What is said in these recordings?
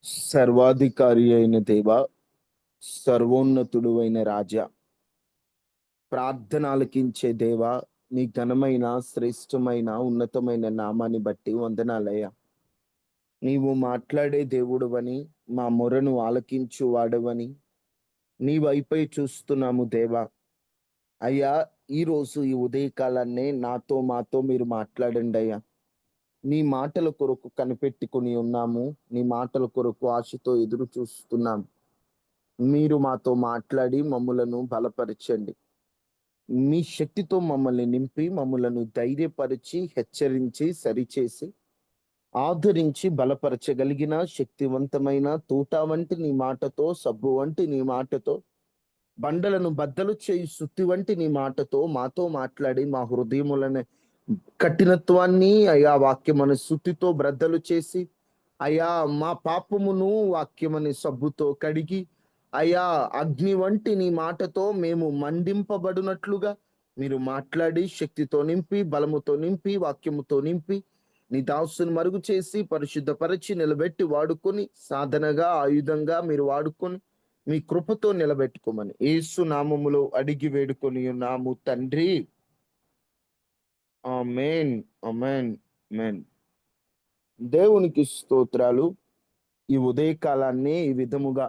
సర్వాధికారి అయిన దేవ, సర్వోన్నతుడు అయిన రాజా, ప్రార్థన ఆలకించే దేవ, నీ ఘనమైన శ్రేష్టమైన ఉన్నతమైన నామాన్ని బట్టి వందనాలయ్యా. నీవు మాట్లాడే దేవుడవని, మా మొరను ఆలకించు వాడవని నీ వైపై చూస్తున్నాము దేవా. అయ్యా, ఈరోజు ఈ ఉదయకాలాన్నే మాతో మీరు మాట్లాడండి అయ్యా. నీ మాటల కొరకు కనిపెట్టుకుని ఉన్నాము. నీ మాటల కొరకు ఆశతో ఎదురు చూస్తున్నాం. మీరు మాతో మాట్లాడి మమ్ములను బలపరచండి. మీ శక్తితో మమ్మల్ని నింపి మమ్ములను ధైర్యపరిచి హెచ్చరించి సరిచేసి ఆదరించి బలపరచగలిగిన శక్తివంతమైన తూట వంటి నీ మాటతో, సబ్బు వంటి నీ మాటతో, బండలను బద్దలు చేయి సుత్తి వంటి నీ మాటతో మాతో మాట్లాడి మా హృదయములను కఠినత్వాన్ని అయా వాక్యమని సుత్తితో బ్రద్దలు చేసి, అయా మా పాపమును వాక్యమని సబ్బుతో కడిగి, అయా అగ్ని వంటి నీ మాటతో మేము మండింపబడినట్లుగా మీరు మాట్లాడి శక్తితో నింపి, బలముతో నింపి, వాక్యముతో నింపి, నీ దాసుని మరుగు చేసి పరిశుద్ధపరిచి నిలబెట్టి వాడుకొని సాధనగా ఆయుధంగా మీరు వాడుకొని మీ కృపతో నిలబెట్టుకోమని యేసు నామములో అడిగి వేడుకొని ఉన్నాము తండ్రి. ఆమేన్, ఆమేన్, ఆమేన్. దేవునికి స్తోత్రాలు. ఈ ఉదయకాలాన్ని ఈ విధముగా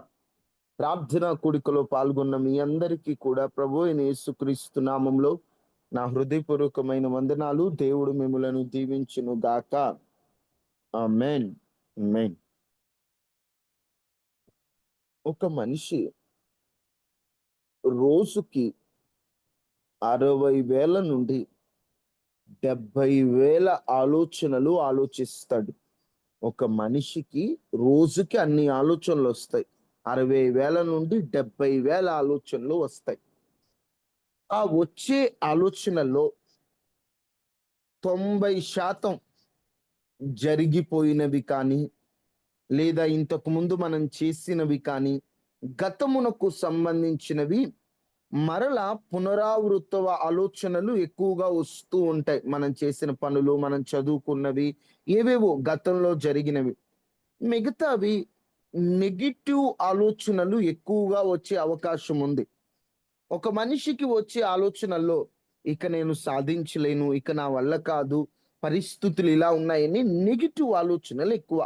ప్రార్థనా కూడికలో పాల్గొన్న మీ అందరికీ కూడా ప్రభు అయిన యేసుక్రీస్తు నామంలో నా హృదయపూర్వకమైన వందనాలు. దేవుడు మిమ్మలను దీవించును గాక. ఆమేన్, ఆమేన్. ఒక మనిషి రోజుకి 60,000 నుండి 70,000 ఆలోచనలు ఆలోచిస్తాడు. ఒక మనిషికి రోజుకి అన్ని ఆలోచనలు వస్తాయి. 60,000 నుండి 70,000 ఆలోచనలు వస్తాయి. ఆ వచ్చే ఆలోచనల్లో 90% జరిగిపోయినవి కానీ, లేదా ఇంతకు ముందు మనం చేసినవి కానీ, గతమునకు సంబంధించినవి మరలా పునరావృత ఆలోచనలు ఎక్కువగా వస్తూ ఉంటాయి. మనం చేసిన పనులు, మనం చదువుకున్నవి, ఏవేవో గతంలో జరిగినవి. మిగతావి నెగిటివ్ ఆలోచనలు ఎక్కువగా వచ్చే అవకాశం ఉంది. ఒక మనిషికి వచ్చే ఆలోచనల్లో ఇక నేను సాధించలేను, ఇక నా వల్ల కాదు, పరిస్థితులు ఇలా ఉన్నాయని నెగిటివ్ ఆలోచనలు ఎక్కువ.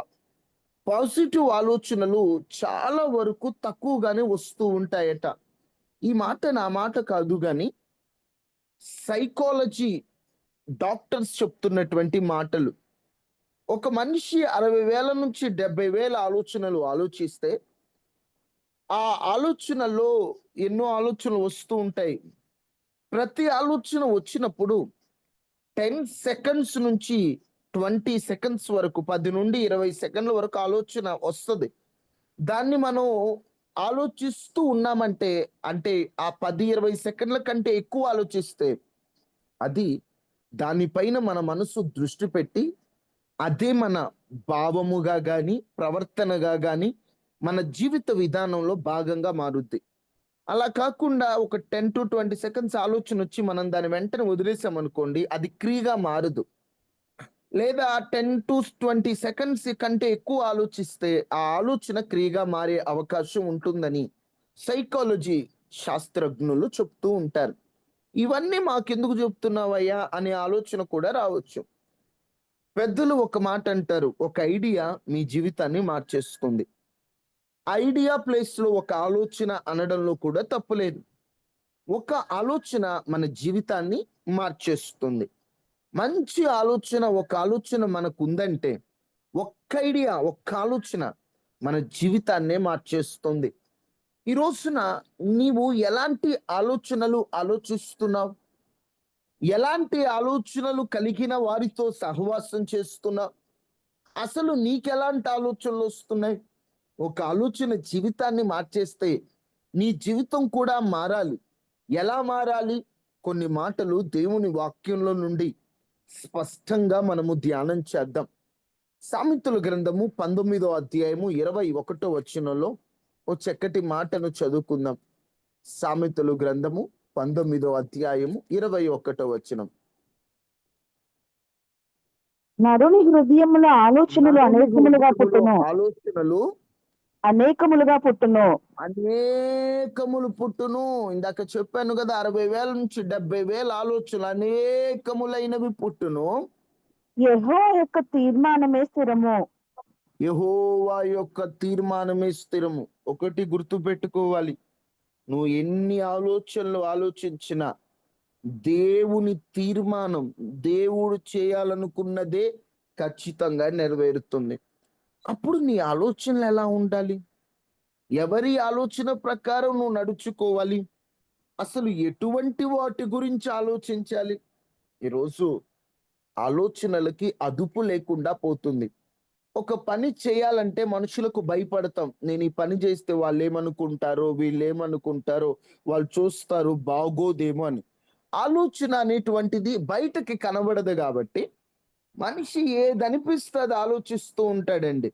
పాజిటివ్ ఆలోచనలు చాలా వరకు తక్కువగానే వస్తూ ఉంటాయట. ఈ మాట నా మాట కాదు గాని సైకాలజీ డాక్టర్స్ చెప్తున్నటువంటి మాటలు. ఒక మనిషి 60,000 నుంచి 70,000 ఆలోచనలు ఆలోచిస్తే ఆ ఆలోచనలో ఎన్నో ఆలోచనలు వస్తూ ఉంటాయి. ప్రతి ఆలోచన వచ్చినప్పుడు 10 సెకండ్స్ నుంచి 20 సెకండ్స్ వరకు, 10 నుండి 20 సెకండ్ల వరకు ఆలోచన వస్తది. దాన్ని మనం ఆలోచిస్తూ ఉన్నామంటే, అంటే ఆ 10, 20 సెకండ్ల కంటే ఎక్కువ ఆలోచిస్తే అది దానిపైన మన మనసు దృష్టి పెట్టి అదే మన భావముగా గాని, ప్రవర్తనగా గాని, మన జీవిత విధానంలో భాగంగా మారుద్ది. అలా కాకుండా ఒక 10-20 సెకండ్స్ ఆలోచన వచ్చి మనం దాన్ని వెంటనే వదిలేసామనుకోండి, అది క్రియగా మారదు. లేదా 10-20 సెకండ్స్ కంటే ఎక్కువ ఆలోచిస్తే ఆ ఆలోచన క్రియగా మారే అవకాశం ఉంటుందని సైకాలజీ శాస్త్రజ్ఞులు చెప్తూ ఉంటారు. ఇవన్నీ మాకెందుకు చెప్తున్నావయ్యా అనే ఆలోచన కూడా రావచ్చు. పెద్దలు ఒక మాట అంటారు, ఒక ఐడియా మీ జీవితాన్ని మార్చేస్తుంది. ఐడియా ప్లేస్ లో ఒక ఆలోచన అనడంలో కూడా తప్పులేదు. ఒక ఆలోచన మన జీవితాన్ని మార్చేస్తుంది. మంచి ఆలోచన, ఒక ఆలోచన మనకు ఉందంటే, ఒక్క ఐడియా, ఒక్క ఆలోచన మన జీవితాన్నే మార్చేస్తుంది. ఈ రోజున నీవు ఎలాంటి ఆలోచనలు ఆలోచిస్తున్నావు? ఎలాంటి ఆలోచనలు కలిగిన వారితో సహవాసం చేస్తున్నావు? అసలు నీకెలాంటి ఆలోచనలు వస్తున్నాయి? ఒక ఆలోచన జీవితాన్ని మార్చేస్తే నీ జీవితం కూడా మారాలి. ఎలా మారాలి? కొన్ని మాటలు దేవుని వాక్యంలో నుండి స్పష్టంగా మనము ధ్యానం చేద్దాం. సామెతల గ్రంథము 19వ అధ్యాయము 21వ వచనంలో ఓ చక్కటి మాటను చదువుకుందాం. సామెతలు గ్రంథము 19వ అధ్యాయము 21వ వచనం. నరుని హృదయములో ఆలోచనలు అనేకములుగా పుట్టును. ఆలోచనలు అనేకములుగా పుట్టును. అనేకములు పుట్టును. ఇందాక చెప్పాను కదా, 60,000 నుంచి 70,000 ఆలోచనలు అనేకములైనవి పుట్టును. యెహోవా యొక్క తీర్మానమే స్థిరము. యెహోవా యొక్క తీర్మానమే స్థిరము. ఒకటి గుర్తుపెట్టుకోవాలి, నువ్వు ఎన్ని ఆలోచనలు ఆలోచించినా దేవుని తీర్మానం, దేవుడు చేయాలనుకున్నదే ఖచ్చితంగా నెరవేరుతుంది. అప్పుడు నీ ఆలోచనలు ఎలా ఉండాలి? ఎవరి ఆలోచన ప్రకారం నువ్వు నడుచుకోవాలి? అసలు ఎటువంటి వాటి గురించి ఆలోచించాలి? ఈరోజు ఆలోచనలకి అదుపు లేకుండా పోతుంది. ఒక పని చేయాలంటే మనుషులకు భయపడతాం. నేను ఈ పని చేస్తే వాళ్ళేమనుకుంటారో, వీళ్ళేమనుకుంటారో, వాళ్ళు చూస్తారు బాగోదేమో అని. ఆలోచన అనేటువంటిది బయటకి కనబడదు కాబట్టి మనిషి ఏదనిపిస్తే అది ఆలోచిస్తూ ఉంటాడండి.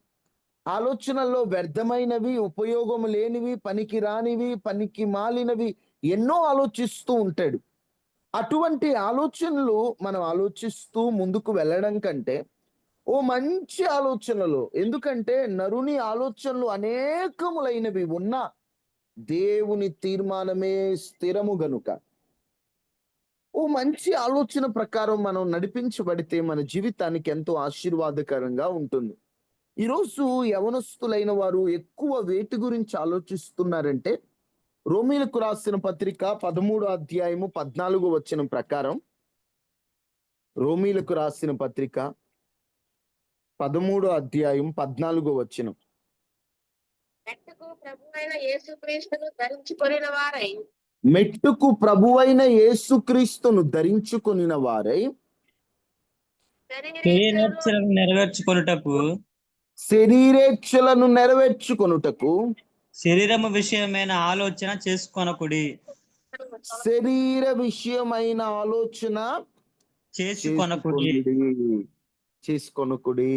ఆలోచనల్లో వ్యర్థమైనవి, ఉపయోగం లేనివి, పనికి రానివి, పనికి మాలినవి ఎన్నో ఆలోచిస్తూ ఉంటాడు. అటువంటి ఆలోచనలు మనం ఆలోచిస్తూ ముందుకు వెళ్ళడం కంటే, ఓ మంచి ఆలోచనలు, ఎందుకంటే నరుని ఆలోచనలు అనేకములైనవి ఉన్నా దేవుని తీర్మానమే స్థిరము గనుక, ఓ మంచి ఆలోచన ప్రకారం మనం నడిపించబడితే మన జీవితానికి ఎంతో ఆశీర్వాదకరంగా ఉంటుంది. ఈరోజు యవనస్తులైన వారు ఎక్కువ వేటి గురించి ఆలోచిస్తున్నారంటే, రోమీలకు రాసిన పత్రిక 13 అధ్యాయము 14 వచనం ప్రకారం, రోమీలకు రాసిన పత్రిక 13 అధ్యాయం 14 వచనం. మెట్టుకు ప్రభువైన యేసుక్రీస్తును ధరించుకొనిన వారై మెట్టుకు ప్రభువైన యేసుక్రీస్తును ధరించుకొనిన వారై శరీరేచ్ఛలను నెరవేర్చుకొనుటకు శరీరేచ్ఛలను నెరవేర్చుకొనుటకు శరీరము విషయమైన ఆలోచన చేసుకొనకుడి. శరీర విషయమైన ఆలోచన చేసుకొనకుడి. చేసుకొనుకుడి.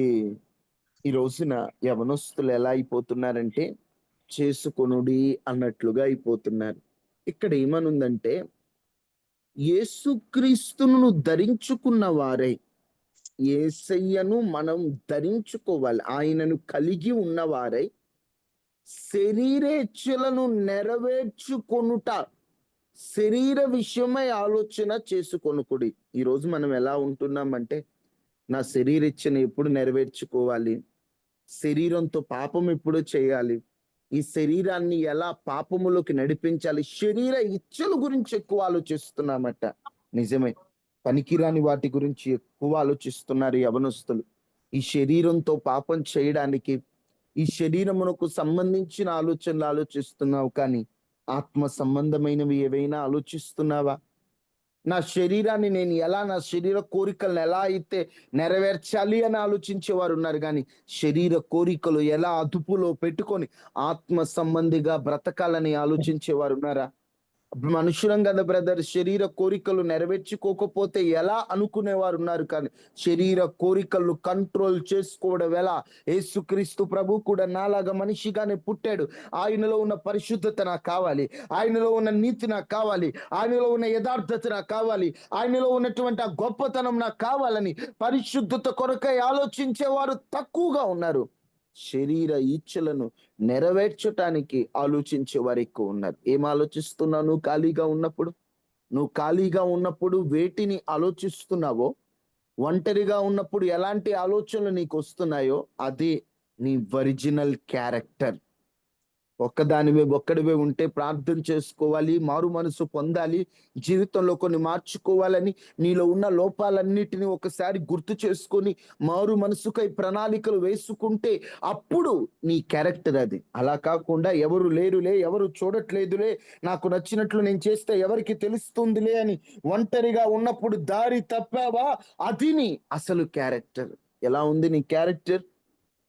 ఈ రోజున యవనస్తులు ఎలా అయిపోతున్నారంటే, చేసుకొనుడి అన్నట్లుగా అయిపోతున్నారు. ఇక్కడ ఏమనుందంటే, యేసుక్రీస్తును ధరించుకున్న వారై, యేసయ్యను మనం ధరించుకోవాలి. ఆయనను కలిగి ఉన్నవారై శరీరేచ్ఛలను నెరవేర్చుకొనుట, శరీర విషయమై ఆలోచన చేసుకొనుకుడి. ఈరోజు మనం ఎలా ఉంటున్నామంటే, నా శరీరేచ్ఛను ఎప్పుడు నెరవేర్చుకోవాలి, శరీరంతో పాపం ఎప్పుడు చేయాలి, ఈ శరీరాన్ని ఎలా పాపములోకి నడిపించాలి, శరీర ఇచ్చల గురించి ఎక్కువ ఆలోచిస్తున్నామట. నిజమే, పనికిరాని వాటి గురించి ఎక్కువ ఆలోచిస్తున్నారు యవనస్తులు. ఈ శరీరంతో పాపం చేయడానికి, ఈ శరీరమునకు సంబంధించిన ఆలోచనలు ఆలోచిస్తున్నావు, కానీ ఆత్మ సంబంధమైనవి ఏవైనా ఆలోచిస్తున్నావా? నా శరీరాన్ని నేను ఎలా, నా శరీర కోరికలను ఎలా అయితే నెరవేర్చాలి అని ఆలోచించేవారు ఉన్నారు, కానీ శరీర కోరికలు ఎలా అదుపులో పెట్టుకొని ఆత్మ సంబంధిగా బ్రతకాలని ఆలోచించేవారు ఉన్నారా? మనుషులం కదా బ్రదర్, శరీర కోరికలు నెరవేర్చుకోకపోతే ఎలా అనుకునేవారు ఉన్నారు, కానీ శరీర కోరికలు కంట్రోల్ చేసుకోవడం ఎలా? యేసుక్రీస్తు ప్రభు కూడా నాలాగా మనిషిగానే పుట్టాడు. ఆయనలో ఉన్న పరిశుద్ధత నాకు కావాలి, ఆయనలో ఉన్న నీతి నాకు కావాలి, ఆయనలో ఉన్న యథార్థత నాకు కావాలి, ఆయనలో ఉన్నటువంటి ఆ గొప్పతనం నాకు కావాలని పరిశుద్ధత కొరకై ఆలోచించేవారు తక్కువగా ఉన్నారు. శరీర ఇచ్చలను నెరవేర్చటానికి ఆలోచించే వారు ఎక్కువ ఉన్నారు. ఏం ఆలోచిస్తున్నావు నువ్వు ఖాళీగా ఉన్నప్పుడు? నువ్వు ఖాళీగా ఉన్నప్పుడు వేటిని ఆలోచిస్తున్నావో, ఒంటరిగా ఉన్నప్పుడు ఎలాంటి ఆలోచనలు నీకు వస్తున్నాయో, అదే నీ ఒరిజినల్ క్యారెక్టర్. ఒక్కడివే ఉంటే ప్రార్థన చేసుకోవాలి, మారు మనసు పొందాలి, జీవితంలో కొన్ని మార్చుకోవాలని నీలో ఉన్న లోపాలన్నిటిని ఒకసారి గుర్తు చేసుకొని మారు మనసుకై ప్రణాళికలు వేసుకుంటే అప్పుడు నీ క్యారెక్టర్ అది. అలా కాకుండా ఎవరు లేరులే, ఎవరు చూడట్లేదులే, నాకు నచ్చినట్లు నేను చేస్తే ఎవరికి తెలుస్తుందిలే అని ఒంటరిగా ఉన్నప్పుడు దారి తప్పావా, అది నీ అసలు క్యారెక్టర్. ఎలా ఉంది నీ క్యారెక్టర్?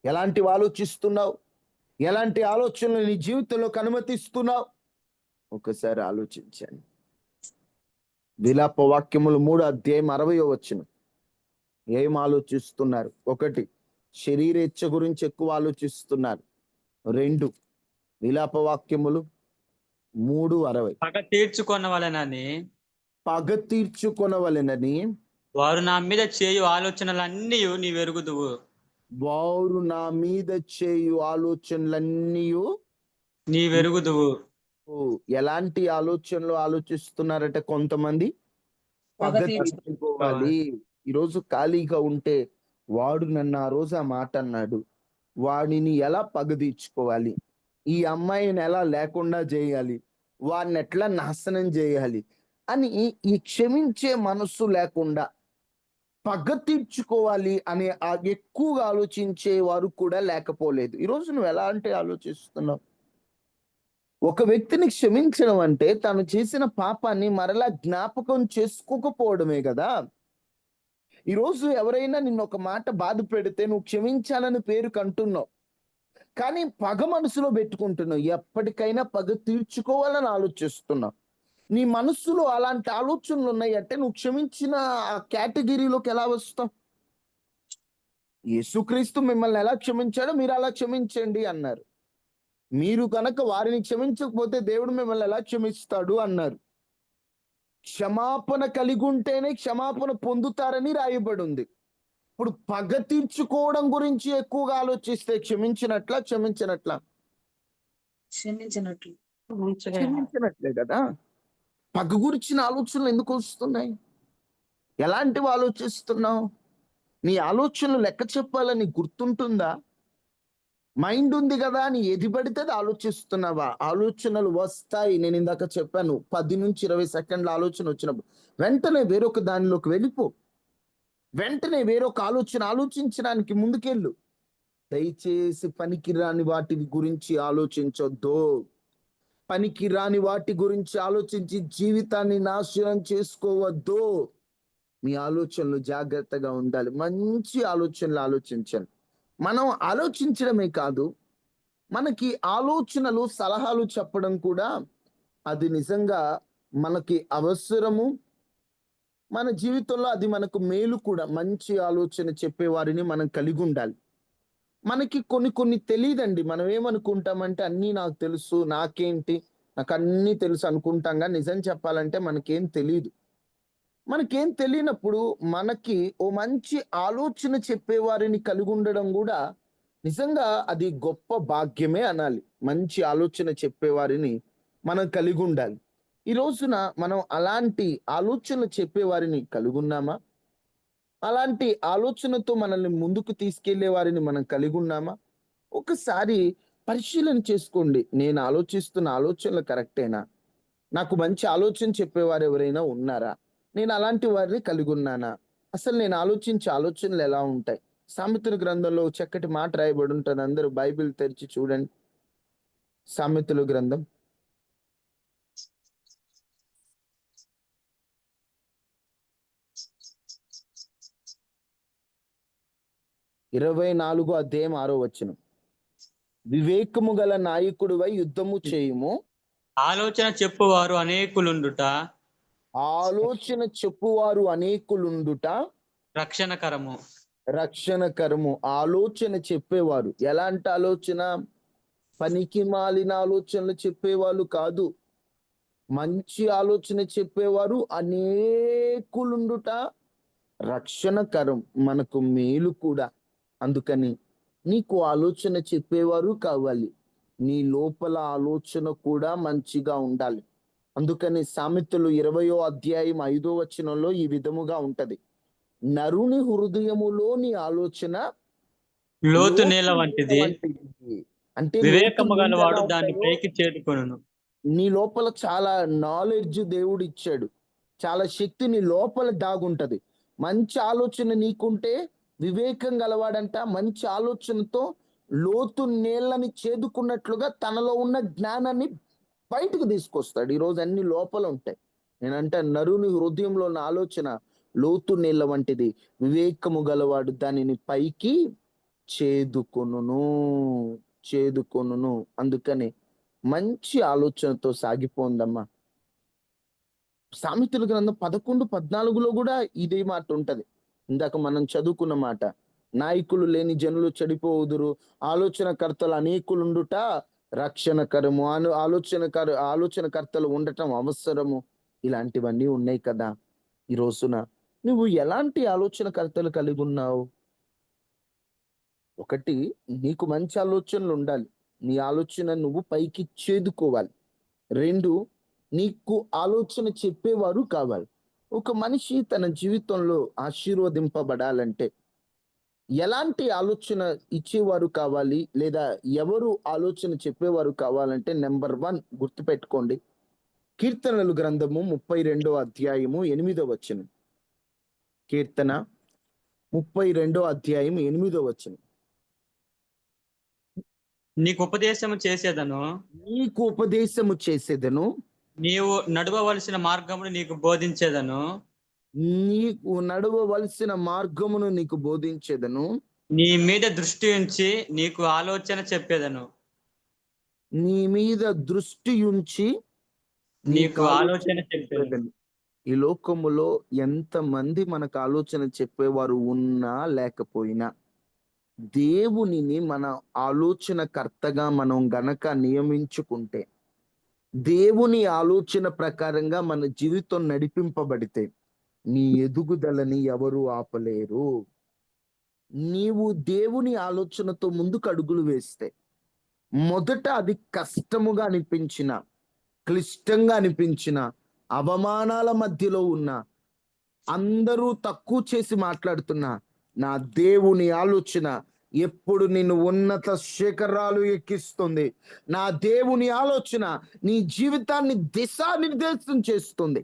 ఎలాంటివి ఆలోచిస్తున్నావు? ఎలాంటి ఆలోచనలు నీ జీవితంలోకి అనుమతిస్తున్నావు? ఒకసారి ఆలోచించండి. విలాప వాక్యములు 3 అధ్యాయం 60వ వచనం. ఏం ఆలోచిస్తున్నారు? 1, శరీరేచ్ఛ గురించి ఎక్కువ ఆలోచిస్తున్నారు. 2, విలాప వాక్యములు 3:60. పగ తీర్చుకొనవలెనని పగ తీర్చుకొనవలెనని వారు నా మీద చేయు ఆలోచనలన్నీ నీవెరుగుదువు. వారు నా మీద చేయు ఆలోచనలన్నీ నీ వెరుగుదువు. ఎలాంటి ఆలోచనలు ఆలోచిస్తున్నారట కొంతమంది? పగ పగ తీర్చుకోవాలి. ఈరోజు ఖాళీగా ఉంటే వాడు నన్ను ఆ రోజు ఆ మాట అన్నాడు, వాడిని ఎలా పగ తీర్చుకోవాలి, ఈ అమ్మాయిని ఎలా లేకుండా చేయాలి, వాడిని ఎట్లా నాశనం చేయాలి అని ఈ క్షమించే మనస్సు లేకుండా పగ తీర్చుకోవాలి అనే ఎక్కువగా ఆలోచించే వారు కూడా లేకపోలేదు. ఈరోజు నువ్వు ఎలా అంటే ఆలోచిస్తున్నావు? ఒక వ్యక్తిని క్షమించడం అంటే తను చేసిన పాపాన్ని మరలా జ్ఞాపకం చేసుకోకపోవడమే కదా. ఈరోజు ఎవరైనా నిన్ను ఒక మాట బాధ పెడితే నువ్వు క్షమించాలని పేరు కంటున్నావు, కానీ పగ మనసులో పెట్టుకుంటున్నావు. ఎప్పటికైనా పగ తీర్చుకోవాలని ఆలోచిస్తున్నావు. నీ మనస్సులో అలాంటి ఆలోచనలు ఉన్నాయి అంటే నువ్వు క్షమించిన ఆ కేటగిరీలోకి ఎలా వస్తావు? యేసుక్రీస్తు మిమ్మల్ని ఎలా క్షమించాడో మీరు అలా క్షమించండి అన్నారు. మీరు కనుక వారిని క్షమించకపోతే దేవుడు మిమ్మల్ని ఎలా క్షమిస్తాడు అన్నారు. క్షమాపణ కలిగి ఉంటేనే క్షమాపణ పొందుతారని రాయబడి ఉంది. ఇప్పుడు పగ తీర్చుకోవడం గురించి ఎక్కువగా ఆలోచిస్తే క్షమించినట్లా క్షమించినట్లే కదా. పగ గురించిన ఆలోచనలు ఎందుకు వస్తున్నాయి? ఎలాంటివి ఆలోచిస్తున్నావు? నీ ఆలోచనలు లెక్క చెప్పాలని గుర్తుంటుందా? మైండ్ ఉంది కదా అని ఏది పడితే అది ఆలోచిస్తున్నావా? ఆలోచనలు వస్తాయి. నేను ఇందాక చెప్పాను, 10 నుంచి 20 సెకండ్ల ఆలోచన వచ్చినప్పుడు వెంటనే వేరొక దానిలోకి వెళ్ళిపో. వెంటనే వేరొక ఆలోచన ఆలోచించడానికి ముందుకెళ్ళు. దయచేసి పనికిరాని వాటి గురించి ఆలోచించొద్దు. పనికిరాని వాటి గురించి ఆలోచించి జీవితాన్ని నాశనం చేసుకోవద్దు. మీ ఆలోచనలు జాగ్రత్తగా ఉండాలి. మంచి ఆలోచనలు ఆలోచించండి. మనం ఆలోచించడమే కాదు, మనకి ఆలోచనలు సలహాలు చెప్పడం కూడా అది నిజంగా మనకి అవసరము. మన జీవితంలో అది మనకు మేలు కూడా. మంచి ఆలోచన చెప్పేవారిని మనం కలిగి ఉండాలి. మనకి కొన్ని తెలియదండి. మనం ఏమనుకుంటామంటే అన్నీ నాకు తెలుసు, నాకేంటి, నాకు అన్నీ తెలుసు అనుకుంటాం. కానీ నిజం చెప్పాలంటే మనకేం తెలియదు. మనకేం తెలియనప్పుడు మనకి ఓ మంచి ఆలోచన చెప్పేవారిని కలిగి ఉండడం కూడా నిజంగా అది గొప్ప భాగ్యమే అనాలి. మంచి ఆలోచన చెప్పేవారిని మనం కలిగి ఉండాలి. ఈ రోజున మనం అలాంటి ఆలోచన చెప్పేవారిని కలిగి ఉన్నామా? అలాంటి ఆలోచనతో మనల్ని ముందుకు తీసుకెళ్లే వారిని మనం కలిగి ఉన్నామా? ఒకసారి పరిశీలన చేసుకోండి. నేను ఆలోచిస్తున్న ఆలోచనలు కరెక్టేనా? నాకు మంచి ఆలోచన చెప్పేవారు ఎవరైనా ఉన్నారా? నేను అలాంటి వారిని కలిగి ఉన్నానా? అసలు నేను ఆలోచించే ఆలోచనలు ఎలా ఉంటాయి? సామెతల గ్రంథంలో చక్కటి మాట రాయబడి ఉంటుంది. అందరూ బైబిల్ తెరిచి చూడండి. సామెతల గ్రంథం 24 అధ్యాయం 6వ వచనం. వివేకము గల నాయకుడివై యుద్ధము చేయుము. ఆలోచన చెప్పువారు అనేకులుండుట ఆలోచన చెప్పువారు అనేకులుండుట రక్షణకరము. రక్షణకరము. ఆలోచన చెప్పేవారు ఎలాంటి ఆలోచన? పనికి మాలిన ఆలోచనలు చెప్పేవాళ్ళు కాదు. మంచి ఆలోచన చెప్పేవారు అనేకులుండుట రక్షణకరం, మనకు మేలు కూడా. అందుకని నీకు ఆలోచన చెప్పేవారు కావాలి. నీ లోపల ఆలోచన కూడా మంచిగా ఉండాలి. అందుకని సామెతలు 20వ అధ్యాయం 5వ వచనంలో ఈ విధముగా ఉంటది. నరుని హృదయములోని ఆలోచన లోతు నేల వంటిది, అంటే వివేకము లోతు గలవాడు నీళ్ళు దాన్ని ఎలా పైకి చేరుకొనును. నీ లోపల చాలా నాలెడ్జ్ దేవుడు ఇచ్చాడు. చాలా శక్తి నీ లోపల దాగుంటది. మంచి ఆలోచన నీకుంటే వివేకం గలవాడంట మంచి ఆలోచనతో లోతు నీళ్ళని చేదుకున్నట్లుగా తనలో ఉన్న జ్ఞానాన్ని బయటకు తీసుకొస్తాడు. ఈరోజు అన్ని లోపల ఉంటాయి. నేనంటే నరుని హృదయంలో ఉన్న ఆలోచన లోతు నీళ్ళ వంటిది. వివేకము గలవాడు దానిని పైకి చేదుకొనును. అందుకని మంచి ఆలోచనతో సాగిపోందమ్మా. సామెతల గ్రంథం 11:14లో కూడా ఇదే మాట ఉంటది. ఇందాక మనం చదువుకున్న మాట. నాయకులు లేని జనులు చెడిపోవుదురు, ఆలోచనకర్తలు అనేకులుండుట రక్షణకరము. ఆలోచనకర్తలు ఉండటం అవసరము. ఇలాంటివన్నీ ఉన్నాయి కదా. ఈ రోజున నువ్వు ఎలాంటి ఆలోచనకర్తలు కలిగి ఉన్నావు? ఒకటి, నీకు మంచి ఆలోచనలు ఉండాలి. నీ ఆలోచన నువ్వు పైకి చేదుకోవాలి. 2, నీకు ఆలోచన చెప్పేవారు కావాలి. ఒక మనిషి తన జీవితంలో ఆశీర్వదింపబడాలంటే ఎలాంటి ఆలోచన ఇచ్చేవారు కావాలి, లేదా ఎవరు ఆలోచన చెప్పేవారు కావాలంటే నెంబర్ 1 గుర్తుపెట్టుకోండి. కీర్తనలు గ్రంథము 32వ అధ్యాయము 8వ వచనం. కీర్తన 32వ అధ్యాయం 8వ వచనం. నీకు ఉపదేశము చేసేదను, నీకు ఉపదేశము చేసేదను, నీవు నడవవలసిన మార్గమును నీకు బోధించేదను, నీకు నడవవలసిన మార్గమును నీకు బోధించేదను, నీ మీద దృష్టి ఉంచి నీకు ఆలోచన చెప్పేదను. నీ మీద దృష్టి ఉంచి నీకు ఆలోచన చెప్పేదను. ఈ లోకములో ఎంతమంది మనకు ఆలోచన చెప్పేవారు ఉన్నా లేకపోయినా, దేవునిని మన ఆలోచనకర్తగా మనం గనక నియమించుకుంటే, దేవుని ఆలోచన ప్రకారంగా మన జీవితం నడిపింపబడితే, నీ ఎదుగుదలని ఎవరు ఆపలేరు. నీవు దేవుని ఆలోచనతో ముందుకు అడుగులు వేస్తే, మొదట అది కష్టముగా అనిపించిన, క్లిష్టంగా అనిపించిన, అవమానాల మధ్యలో ఉన్న, అందరూ తక్కువ చేసి మాట్లాడుతున్నా, నా దేవుని ఆలోచన ఎప్పుడు నిన్ను ఉన్నత శిఖరాలు ఎక్కిస్తుంది. నా దేవుని ఆలోచన నీ జీవితాన్ని దిశానిర్దేశం చేస్తుంది.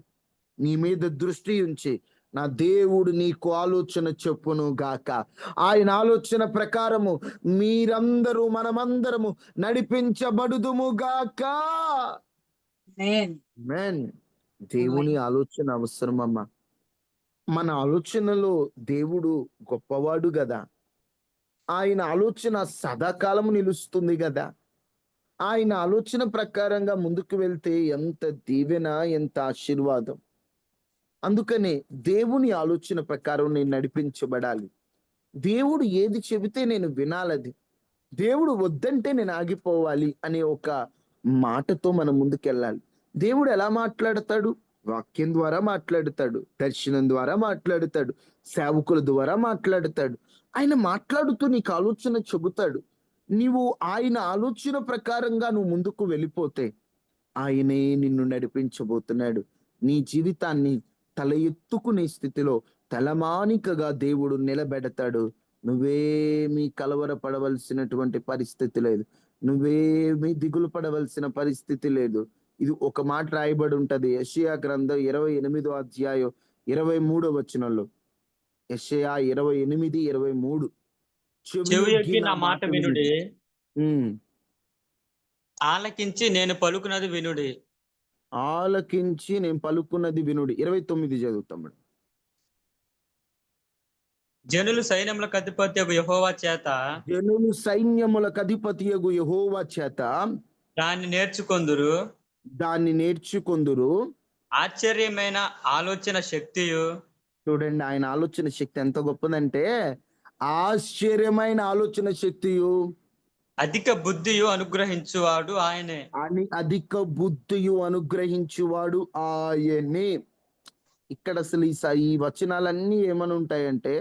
నీ మీద దృష్టి ఉంచి నా దేవుడు నీకు ఆలోచన చెప్పును గాక. ఆయన ఆలోచన ప్రకారము మీరందరూ మనమందరము నడిపించబడుదుము గాక. ఆమేన్. దేవుని ఆలోచన అవసరమమ్మా. మన ఆలోచనలో దేవుడు గొప్పవాడు గదా. ఆయన ఆలోచన సదాకాలము నిలుస్తుంది గదా. ఆయన ఆలోచన ప్రకారంగా ముందుకు వెళ్తే ఎంత దీవెన, ఎంత ఆశీర్వాదం. అందుకనే దేవుని ఆలోచన ప్రకారం నేను నడిపించబడాలి. దేవుడు ఏది చెబితే నేను వినాలది. దేవుడు వద్దంటే నేను ఆగిపోవాలి అనే ఒక మాటతో మనం ముందుకెళ్ళాలి. దేవుడు ఎలా మాట్లాడతాడు? వాక్యం ద్వారా మాట్లాడుతాడు, దర్శనం ద్వారా మాట్లాడుతాడు, సేవకుల ద్వారా మాట్లాడుతాడు. ఆయన మాట్లాడుతూ నీకు ఆలోచన చెబుతాడు. నీవు ఆయన ఆలోచన ప్రకారంగా నువ్వు ముందుకు వెళ్ళిపోతే ఆయనే నిన్ను నడిపించబోతున్నాడు. నీ జీవితాన్ని తల ఎత్తుకునే స్థితిలో తలమానికగా దేవుడు నిలబెడతాడు. నువ్వేమీ కలవరపడవలసినటువంటి పరిస్థితి లేదు. నువ్వేమీ దిగులు పడవలసిన పరిస్థితి లేదు. ఇది ఒక మాట రాయబడి ఉంటది యెషయా గ్రంథం 28వ అధ్యాయం 23వ వచనంలో. యెషయా 28:23. చెవియొగ్గి నా మాట వినుడి, ఉమ్. ఆలకించి నేను పలుకున్నది వినుడి. ఆలకించి నేను పలుకున్నది వినుడి. 29 చదువుతాం. జనులు సైన్యములకు అధిపతి యెహోవా చేత జనులు సైన్యములకు అధిపతియగు యెహోవా చేత దాన్ని నేర్చుకొందురు. దాన్ని నేర్చుకొందురు. ఆశ్చర్యమైన ఆలోచన శక్తియు, చూడండి ఆయన ఆలోచన శక్తి ఎంత గొప్పదంటే, ఆశ్చర్యమైన ఆలోచన శక్తియు, అధిక బుద్ధియు అనుగ్రహించువాడు ఆయనే. అధిక బుద్ధియు అనుగ్రహించువాడు ఆయనే. ఇక్కడ అసలు ఈ వచనాలన్నీ ఏమని ఉంటాయంటే,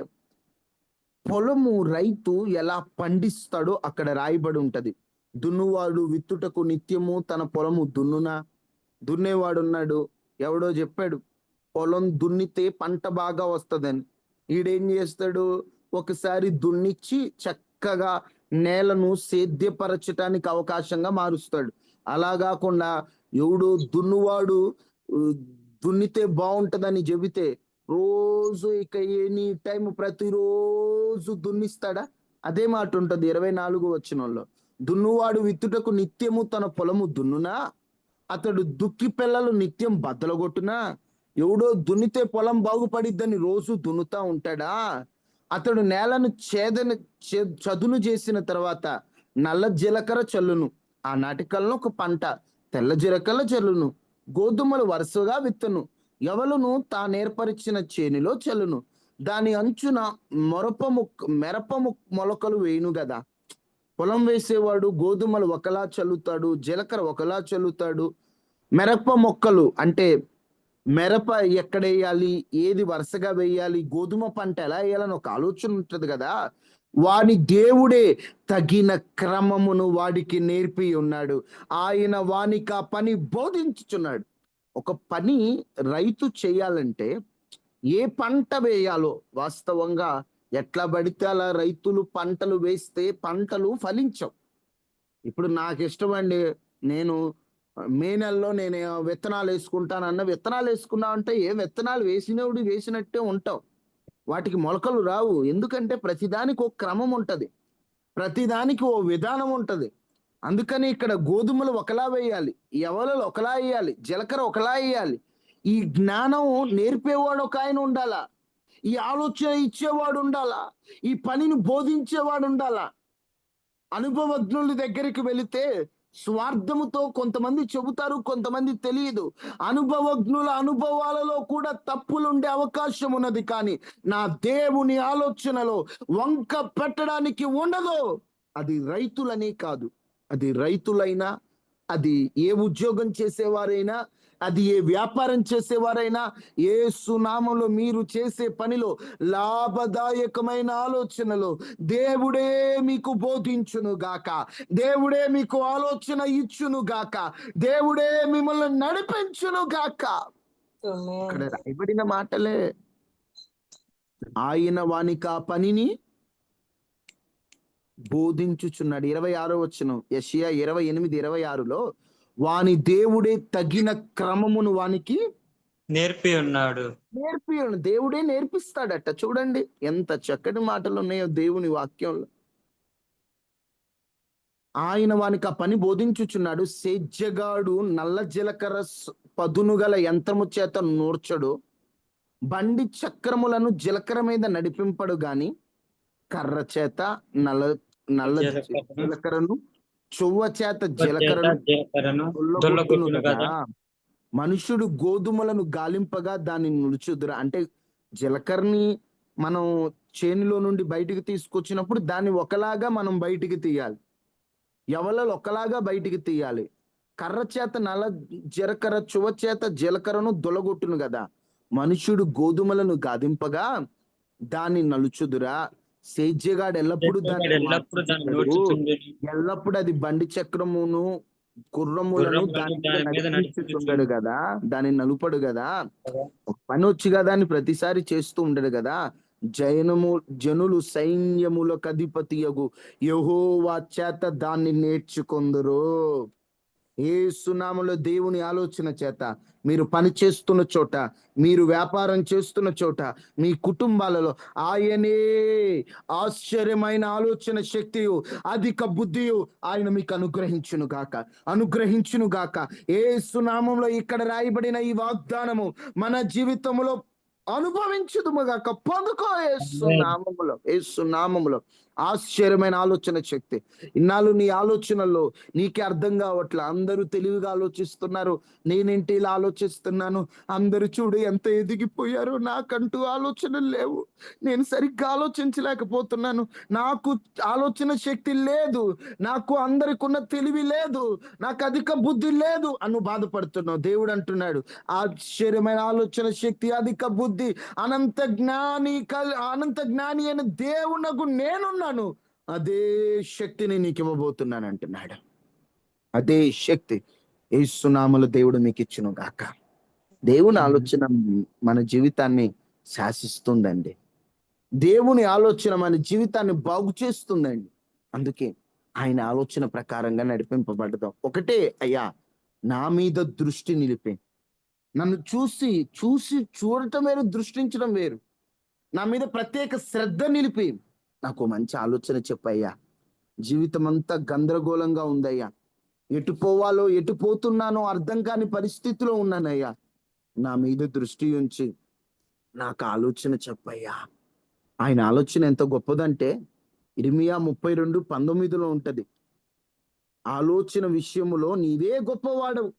పొలము రైతు ఎలా పండిస్తాడో అక్కడ రాయబడి ఉంటది. దున్నువాడు విత్తుటకు నిత్యము తన పొలము దున్నునా. దున్నేవాడున్నాడు. ఎవడో చెప్పాడు పొలం దున్నితే పంట బాగా వస్తుందని. ఈడేం చేస్తాడు? ఒకసారి దున్నిచ్చి చక్కగా నేలను సేద్యపరచటానికి అవకాశంగా మారుస్తాడు. అలా కాకుండా ఎవడు దున్నువాడు దున్నితే బాగుంటదని చెబితే రోజు ఇక ఎనీ టైం ప్రతిరోజు దున్నిస్తాడా? అదే మాట ఉంటది 24వ వచనంలో. దున్నువాడు విత్తుటకు నిత్యము తన పొలము దున్నునా, అతడు దుక్కి పిల్లలు నిత్యం బద్దలగొట్టునా. ఎవడో దున్నితే పొలం బాగుపడిద్దని రోజు దున్నుతా ఉంటాడా? అతడు నేలను చదును చేసిన తర్వాత నల్ల జీలకర్ర చల్లును. ఆ నాటికల్లో ఒక పంట తెల్ల జీలకర్ర చల్లును. గోధుమలు వరుసగా విత్తను. ఎవలును తానేర్పరిచిన చేనిలో చల్లును. దాని అంచున మెరప మొలకలు వేయును గదా. పొలం వేసేవాడు గోధుమలు ఒకలా చల్లుతాడు, జీలకర్ర ఒకలా చల్లుతాడు. మిరప మొక్కలు అంటే మిరప ఎక్కడ వేయాలి, ఏది వరుసగా వేయాలి, గోధుమ పంట ఎలా వేయాలని ఒక ఆలోచన ఉంటుంది కదా. వాని దేవుడే తగిన క్రమమును వాడికి నేర్పి ఉన్నాడు. ఆయన వానికి ఆ పని బోధించుచున్నాడు. ఒక పని రైతు చేయాలంటే ఏ పంట వేయాలో వాస్తవంగా ఎట్లా పడితే అలా రైతులు పంటలు వేస్తే పంటలు ఫలించవు. ఇప్పుడు నాకు ఇష్టమండి, నేను మే నెలలో నేను విత్తనాలు వేసుకుంటానన్న విత్తనాలు వేసుకున్నా అంటే ఏ విత్తనాలు వేసినప్పుడు వేసినట్టే ఉంటావు, వాటికి మొలకలు రావు. ఎందుకంటే ప్రతిదానికి ఒక క్రమం ఉంటది, ప్రతిదానికి ఓ విధానం ఉంటది. అందుకని ఇక్కడ గోధుమలు ఒకలా వేయాలి, ఎవలలు ఒకలా వేయాలి, జీలకర్ర ఒకలా వేయాలి. ఈ జ్ఞానం నేర్పేవాడు ఒక ఆయన ఉండాలా, ఈ ఆలోచన ఇచ్చేవాడు ఉండాలా, ఈ పనిని బోధించేవాడు ఉండాలా. అనుభవజ్ఞుల దగ్గరికి వెళితే స్వార్థముతో కొంతమంది చెబుతారు, కొంతమంది తెలియదు. అనుభవజ్ఞుల అనుభవాలలో కూడా తప్పులు ఉండే అవకాశం ఉన్నది, కానీ నా దేవుని ఆలోచనలో వంక పెట్టడానికి ఉండదు. అది రైతులనే కాదు, అది రైతులైనా, అది ఏ ఉద్యోగం చేసేవారైనా, అది ఏ వ్యాపారం చేసేవారైనా, యేసు నామములో మీరు చేసే పనిలో లాభదాయకమైన ఆలోచనలో దేవుడే మీకు బోధించును గాక, దేవుడే మీకు ఆలోచన ఇచ్చును గాక, దేవుడే మిమ్మల్ని నడిపించును గాక. ఇక్కడ రాయబడిన మాటలే. ఆయన వానికి ఆ పనిని బోధించుచున్నాడు. 26 వచనం, యెషయా 28:26లో వాని దేవుడే తగిన క్రమమును వానికి నేర్పి ఉన్నాడు. దేవుడే నేర్పిస్తాడట. చూడండి ఎంత చక్కటి మాటలు ఉన్నాయో దేవుని వాక్యంలో. ఆయన వానికి ఆ పని బోధించుచున్నాడు. సేద్యగాడు నల్ల జీలకర్ర పదును గల యంత్రము చేత నూర్చడు, బండి చక్రములను జీలకర్ర మీద నడిపింపడు గాని కర్ర చేత నల్ల నల్ల జీలకర్రను, చువ్వ చేత జీలకర్రను దొల్లగొట్టును కదా. మనుషుడు గోధుమలను గాలింపగా దాన్ని నులుచుదురా. అంటే జీలకర్రని మనం చేనులో నుండి బయటికి తీసుకొచ్చినప్పుడు దాన్ని ఒకలాగా మనం బయటికి తీయాలి, ఎవలలో ఒకలాగా బయటికి తీయాలి. కర్ర చేత నల్ల జీలకర్ర, చువ్వ చేత జీలకర్రను దొలగొట్టును కదా. మనుషుడు గోధుమలను గాదింపగా దాన్ని నలుచుదురా. సేద్యగాడు ఎల్లప్పుడు ఎల్లప్పుడు అది బండి చక్రమును గుర్రములను దాని మీద నడిపించుచుండడు కదా, దాన్ని నలుపడు కదా. ఒక పని వచ్చి కదా అని ప్రతిసారి చేస్తూ ఉండడు కదా. జనులు సైన్యములకు అధిపతియగు యెహోవా చేత దాన్ని నేర్చుకొందురు. యేసు నామములో దేవుని ఆలోచన చేత మీరు పని చేస్తున్న చోట, మీరు వ్యాపారం చేస్తున్న చోట, మీ కుటుంబాలలో ఆయనే ఆశ్చర్యమైన ఆలోచన శక్తియు అధిక బుద్ధియు ఆయన మీకు అనుగ్రహించును గాక. యేసు నామములో ఇక్కడ రాయబడిన ఈ వాగ్దానము మన జీవితంలో అనుభవించుదుముగాక. పొందుకో యేసు నామములో ఆశ్చర్యమైన ఆలోచన శక్తి. ఇన్నాళ్ళు నీ ఆలోచనల్లో నీకే అర్థం కావట్లే. అందరూ తెలివిగా ఆలోచిస్తున్నారు, నేనేంటి ఇలా ఆలోచిస్తున్నాను, అందరూ చూడు ఎంత ఎదిగిపోయారు, నాకంటూ ఆలోచనలు లేవు, నేను సరిగ్గా ఆలోచించలేకపోతున్నాను, నాకు ఆలోచన శక్తి లేదు, నాకు అందరికి ఉన్న తెలివి లేదు, నాకు అధిక బుద్ధి లేదు అను బాధపడుతున్నావు. దేవుడు అంటున్నాడు ఆశ్చర్యమైన ఆలోచన శక్తి, అధిక బుద్ధి, అనంత జ్ఞాని అయిన దేవునకు నేనున్నాను, అదే శక్తిని నీకు ఇవ్వబోతున్నాను అంటున్నాడు. అదే శక్తి యేసు నామములో దేవుడు మీకు ఇచ్చును గాక. దేవుని ఆలోచన మన జీవితాన్ని శాసిస్తుందండి. దేవుని ఆలోచన మన జీవితాన్ని బాగు చేస్తుందండి. అందుకే ఆయన ఆలోచన ప్రకారంగా నడిపింపబడదాం. ఒకటే అయ్యా, నా మీద దృష్టి నిలిపే, నన్ను చూసి చూడటం వేరు, దృష్టించడం వేరు. నా మీద ప్రత్యేక శ్రద్ధ నిలిపి నాకు మంచి ఆలోచన చెప్పయ్యా. జీవితం అంతా గందరగోళంగా ఉందయ్యా, ఎటు పోవాలో ఎటు పోతున్నానో అర్థం కాని పరిస్థితిలో ఉన్నానయ్యా, నా మీద దృష్టి ఉంచి నాకు ఆలోచన చెప్పయ్యా. ఆయన ఆలోచన ఎంత గొప్పదంటే ఇర్మియా 32:19 ఉంటది, ఆలోచన విషయములో నీవే గొప్పవాడవు,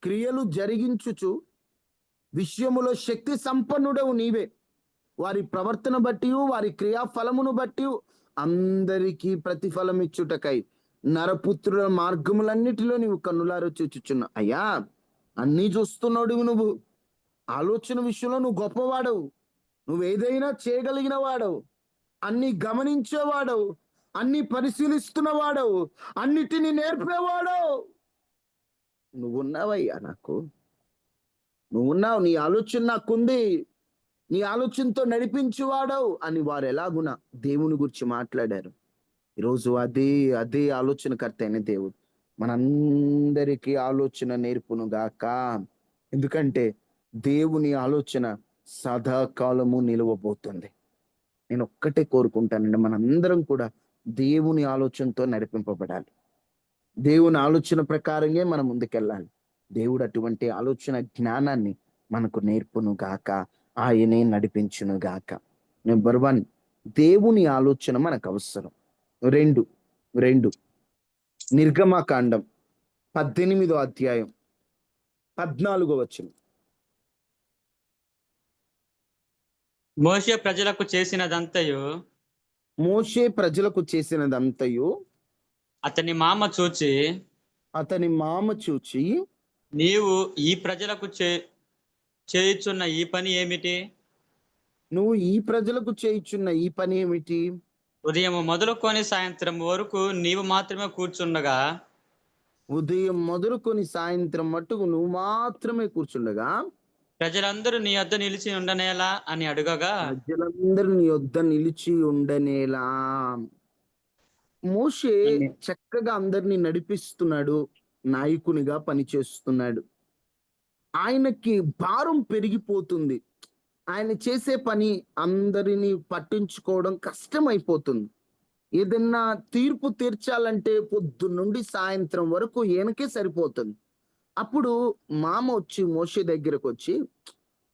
క్రియలు జరిగించుచు విషయములో శక్తి సంపన్నుడవు నీవే, వారి ప్రవర్తన బట్టి వారి క్రియాఫలమును బట్టి అందరికీ ప్రతిఫలం ఇచ్చుటకై నరపుత్రుల మార్గములన్నిటిలో నీవు కన్నులారా చూచుచున్నా. అయ్యా, అన్నీ చూస్తున్నాడు నువ్వు, ఆలోచన విషయంలో నువ్వు గొప్పవాడవు, నువ్వు ఏదైనా చేయగలిగిన వాడవు. అన్ని గమనించేవాడవు, అన్ని పరిశీలిస్తున్నవాడవు, అన్నిటినీ నేర్పేవాడవు. నువ్వున్నావయ్యా నాకు. నువ్వున్నావు, నీ ఆలోచన నాకుంది, నీ ఆలోచనతో నడిపించువాడవు అని వారు ఎలాగున దేవుని గురించి మాట్లాడారు. ఈరోజు అదే అదే ఆలోచనకర్త అయిన దేవుడు మనందరికీ ఆలోచన నేర్పును గాక. ఎందుకంటే దేవుని ఆలోచన సదాకాలము నిలవబోతుంది. నేను ఒక్కటే కోరుకుంటానండి, మనందరం కూడా దేవుని ఆలోచనతో నడిపింపబడాలి. దేవుని ఆలోచన ప్రకారంగా మనం ముందుకెళ్ళాలి. దేవుడు అటువంటి ఆలోచన జ్ఞానాన్ని మనకు నేర్పును గాక, ఆయనే నడిపించును గాక. నెంబర్ 1, దేవుని ఆలోచన మనకు అవసరం. 2 నిర్గమకాండం 18వ అధ్యాయం 14వ వచనం. మోషే ప్రజలకు చేసినదంతయు మోషే ప్రజలకు చేసినదంతయు అతని మామ చూచి, అతని మామ చూచి, నీవు ఈ ప్రజలకు చేయుచున్న ఈ పని ఏమిటి? నువ్వు ఈ ప్రజలకు చేయుచున్న ఈ పని ఏమిటి? ఉదయం మొదలుకొని సాయంత్రం వరకు నీవు మాత్రమే కూర్చుండగా, ఉదయం మొదలుకొని సాయంత్రం మట్టుకు నువ్వు మాత్రమే కూర్చుండగా ప్రజలందరూ నీ వద్ద నిలిచి ఉండనేలా అని అడుగగా, ప్రజలందరూ నీ యొద్ద నిలిచి ఉండనేలా. మోషే చక్కగా అందరినీ నడిపిస్తున్నాడు, నాయకునిగా పనిచేస్తున్నాడు. ఆయనకి భారం పెరిగిపోతుంది. ఆయన చేసే పని అందరినీ పట్టించుకోవడం కష్టం అయిపోతుంది. ఏదన్నా తీర్పు తీర్చాలంటే పొద్దున్నుండి సాయంత్రం వరకు ఈయనకే సరిపోతుంది. అప్పుడు మామ వచ్చి మోషే దగ్గరకు వచ్చి,